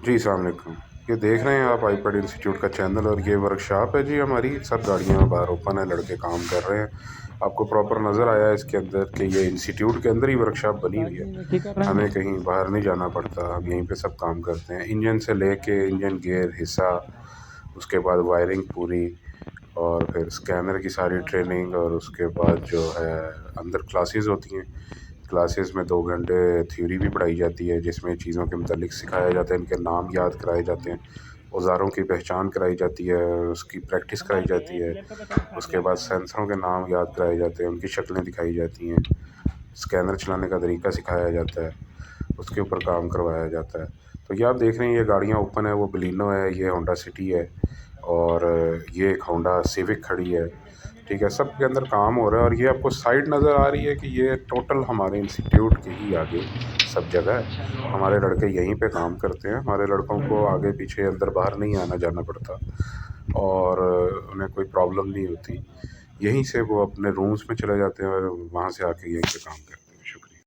जी, अस्सलाम वालेकुम। ये देख रहे हैं आप आईपैड इंस्टीट्यूट का चैनल और ये वर्कशॉप है जी हमारी। सब गाड़ियाँ बाहर ओपन है, लड़के काम कर रहे हैं। आपको प्रॉपर नज़र आया है इसके अंदर कि ये इंस्टीट्यूट के अंदर ही वर्कशॉप बनी हुई है। हमें कहीं बाहर नहीं जाना पड़ता, हम यहीं पे सब काम करते हैं। इंजन से लेके इंजन गेयर हिस्सा, उसके बाद वायरिंग पूरी और फिर स्कैनर की सारी ट्रेनिंग और उसके बाद जो है अंदर क्लासेस होती हैं। क्लासेस में 2 घंटे थ्योरी भी पढ़ाई जाती है जिसमें चीज़ों के मुतालिक सिखाया जाता है, इनके नाम याद कराए जाते हैं, औज़ारों की पहचान कराई जाती है, उसकी प्रैक्टिस कराई जाती है। उसके बाद सेंसरों के नाम याद कराए जाते हैं, उनकी शक्लें दिखाई जाती हैं, स्कैनर चलाने का तरीका सिखाया जाता है, उसके ऊपर काम करवाया जाता है। तो ये आप देख रहे हैं ये गाड़ियाँ ओपन है, वो बलिनो है, ये होंडा सिटी है और ये एक होंडा सिविक खड़ी है। ठीक है, सब के अंदर काम हो रहा है और ये आपको साइट नज़र आ रही है कि ये टोटल हमारे इंस्टीट्यूट के ही आगे सब जगह है। हमारे लड़के यहीं पे काम करते हैं, हमारे लड़कों को आगे पीछे अंदर बाहर नहीं आना जाना पड़ता और उन्हें कोई प्रॉब्लम नहीं होती। यहीं से वो अपने रूम्स में चले जाते हैं और वहाँ से आके यहीं पे काम करते हैं।